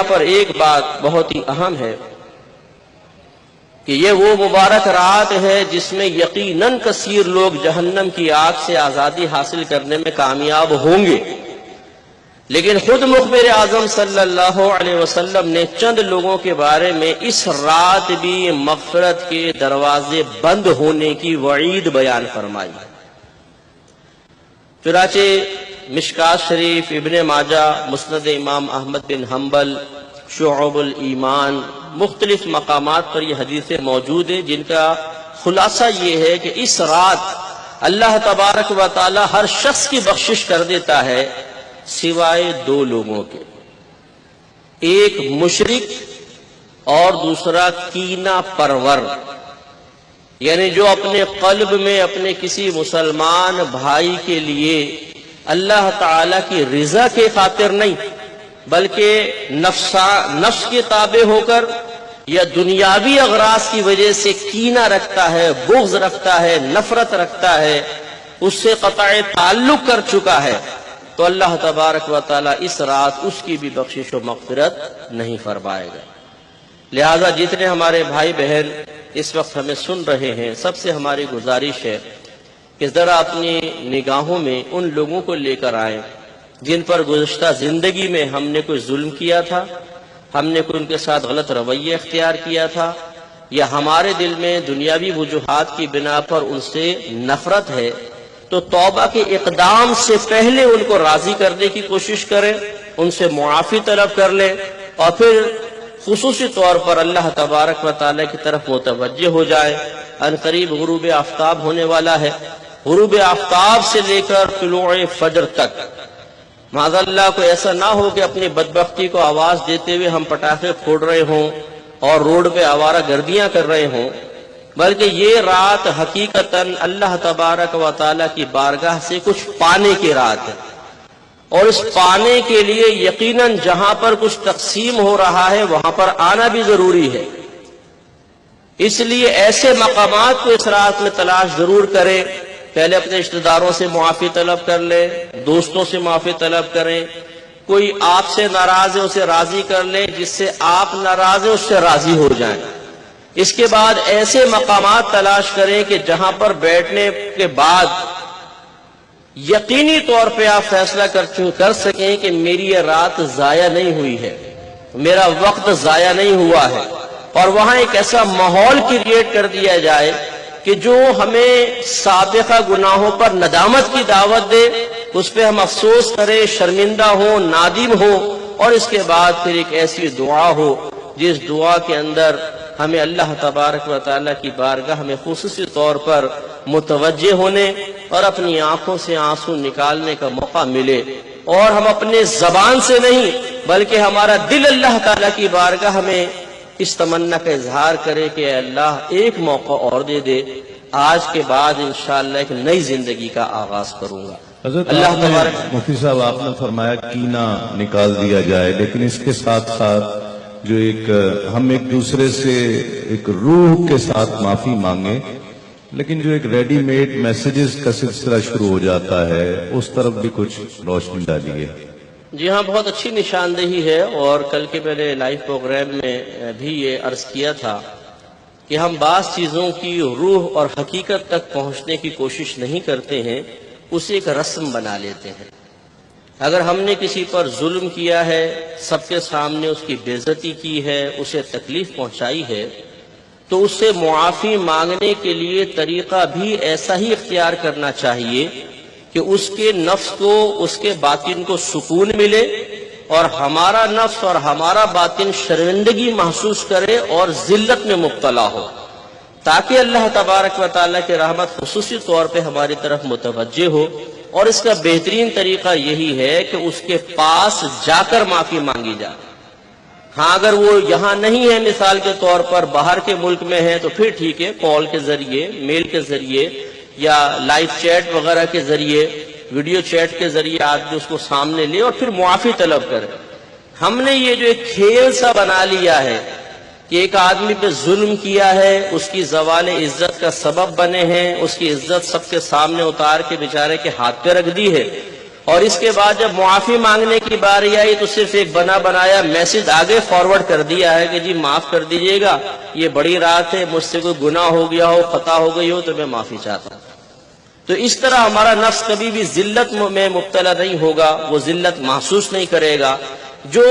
یہاں پر ایک بات بہت ہی اہم ہے کہ یہ وہ مبارک رات ہے جس میں یقیناً کثیر لوگ جہنم کی آگ سے آزادی حاصل کرنے میں کامیاب ہوں گے، لیکن خود مخبر اعظم صلی اللہ علیہ وسلم نے چند لوگوں کے بارے میں اس رات بھی مغفرت کے دروازے بند ہونے کی وعید بیان فرمائی۔ چنانچہ مشکات شریف، ابن ماجہ، مسند امام احمد بن حنبل، شعب الایمان، مختلف مقامات پر یہ حدیثیں موجود ہیں، جن کا خلاصہ یہ ہے کہ اس رات اللہ تبارک و تعالی ہر شخص کی بخشش کر دیتا ہے سوائے دو لوگوں کے، ایک مشرک اور دوسرا کینہ پرور، یعنی جو اپنے قلب میں اپنے کسی مسلمان بھائی کے لیے اللہ تعالی کی رضا کے خاطر نہیں بلکہ نفس کے تابع ہو کر یا دنیاوی اغراض کی وجہ سے کینہ رکھتا ہے، بغض رکھتا ہے، نفرت رکھتا ہے، اس سے قطع تعلق کر چکا ہے، تو اللہ تبارک و تعالی اس رات اس کی بھی بخشش و مغفرت نہیں فرمائے گا۔ لہذا جتنے ہمارے بھائی بہن اس وقت ہمیں سن رہے ہیں، سب سے ہماری گزارش ہے کہ ذرا اپنی نگاہوں میں ان لوگوں کو لے کر آئیں جن پر گزشتہ زندگی میں ہم نے کوئی ظلم کیا تھا، ہم نے کوئی ان کے ساتھ غلط رویہ اختیار کیا تھا، یا ہمارے دل میں دنیاوی وجوہات کی بنا پر ان سے نفرت ہے، تو توبہ کے اقدام سے پہلے ان کو راضی کرنے کی کوشش کریں، ان سے معافی طلب کر لیں، اور پھر خصوصی طور پر اللہ تبارک و تعالی کی طرف متوجہ ہو جائے۔ ان قریب غروب آفتاب ہونے والا ہے، غروب آفتاب سے لے کر طلوع فجر تک معاذ اللہ کو ایسا نہ ہو کہ اپنی بدبختی کو آواز دیتے ہوئے ہم پٹاخے پھوڑ رہے ہوں اور روڈ پہ آوارہ گردیاں کر رہے ہوں، بلکہ یہ رات حقیقتاً اللہ تبارک و تعالی کی بارگاہ سے کچھ پانے کی رات ہے، اور اس پانے کے لیے یقیناً جہاں پر کچھ تقسیم ہو رہا ہے وہاں پر آنا بھی ضروری ہے۔ اس لیے ایسے مقامات کو اس رات میں تلاش ضرور کریں، پہلے اپنے رشتہ داروں سے معافی طلب کر لیں، دوستوں سے معافی طلب کریں، کوئی آپ سے ناراض ہے اسے راضی کر لیں، جس سے آپ ناراض ہیں اس سے راضی ہو جائیں۔ اس کے بعد ایسے مقامات تلاش کریں کہ جہاں پر بیٹھنے کے بعد یقینی طور پہ آپ فیصلہ کر سکیں کہ میری یہ رات ضائع نہیں ہوئی ہے، میرا وقت ضائع نہیں ہوا ہے، اور وہاں ایک ایسا ماحول کریٹ کر دیا جائے کہ جو ہمیں سابقہ گناہوں پر ندامت کی دعوت دے، اس پہ ہم افسوس کریں، شرمندہ ہوں، نادم ہوں، اور اس کے بعد پھر ایک ایسی دعا ہو جس دعا کے اندر ہمیں اللہ تبارک و تعالیٰ کی بارگاہ میں خصوصی طور پر متوجہ ہونے اور اپنی آنکھوں سے آنسو نکالنے کا موقع ملے، اور ہم اپنے زبان سے نہیں بلکہ ہمارا دل اللہ تعالیٰ کی بارگاہ میں اس تمنا کا اظہار کرے کہ اے اللہ ایک موقع اور دے دے، آج کے بعد انشاءاللہ ایک نئی زندگی کا آغاز کروں گا۔ حضرت اللہ تبارک مفتی صاحب آپ نے فرمایا کینہ نکال دیا جائے، لیکن اس کے ساتھ ساتھ جو ہم ایک دوسرے سے ایک روح کے ساتھ معافی مانگیں، لیکن جو ایک ریڈی میڈ میسیجز کا سلسلہ شروع ہو جاتا ہے اس طرف بھی کچھ روشنی ڈالیے۔ جی ہاں، بہت اچھی نشاندہی ہے، اور کل کے میں نے لائیو پروگرام میں بھی یہ عرض کیا تھا کہ ہم بعض چیزوں کی روح اور حقیقت تک پہنچنے کی کوشش نہیں کرتے ہیں، اسے ایک رسم بنا لیتے ہیں۔ اگر ہم نے کسی پر ظلم کیا ہے، سب کے سامنے اس کی بے عزتی کی ہے، اسے تکلیف پہنچائی ہے، تو اس سے معافی مانگنے کے لیے طریقہ بھی ایسا ہی اختیار کرنا چاہیے کہ اس کے نفس کو، اس کے باطن کو سکون ملے، اور ہمارا نفس اور ہمارا باطن شرمندگی محسوس کرے اور ذلت میں مبتلا ہو، تاکہ اللہ تبارک و تعالیٰ کی رحمت خصوصی طور پہ ہماری طرف متوجہ ہو۔ اور اس کا بہترین طریقہ یہی ہے کہ اس کے پاس جا کر معافی مانگی جائے۔ ہاں اگر وہ یہاں نہیں ہے، مثال کے طور پر باہر کے ملک میں ہے، تو پھر ٹھیک ہے، کال کے ذریعے، میل کے ذریعے، یا لائیو چیٹ وغیرہ کے ذریعے، ویڈیو چیٹ کے ذریعے آدمی اس کو سامنے لے اور پھر معافی طلب کرے۔ ہم نے یہ جو ایک کھیل سا بنا لیا ہے کہ ایک آدمی پہ ظلم کیا ہے، اس کی زوال عزت کا سبب بنے ہیں، اس کی عزت سب کے سامنے اتار کے بیچارے کے ہاتھ پہ رکھ دی ہے، اور اس کے بعد جب معافی مانگنے کی باری آئی تو صرف ایک بنا بنایا میسج آگے فارورڈ کر دیا ہے کہ جی معاف کر دیجئے گا، یہ بڑی رات ہے، مجھ سے کوئی گناہ ہو گیا ہو، خطا ہو گئی ہو تو میں معافی چاہتا ہوں۔ تو اس طرح ہمارا نفس کبھی بھی ذلت میں مبتلا نہیں ہوگا، وہ ذلت محسوس نہیں کرے گا، جو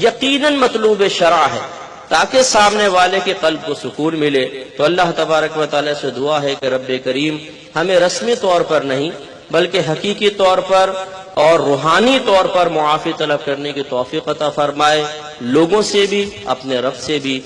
یقیناً مطلوب شرع ہے، تاکہ سامنے والے کے قلب کو سکون ملے۔ تو اللہ تبارک و تعالیٰ سے دعا ہے کہ رب کریم ہمیں رسمی طور پر نہیں بلکہ حقیقی طور پر اور روحانی طور پر معافی طلب کرنے کی توفیق عطا فرمائے، لوگوں سے بھی اپنے رب سے بھی۔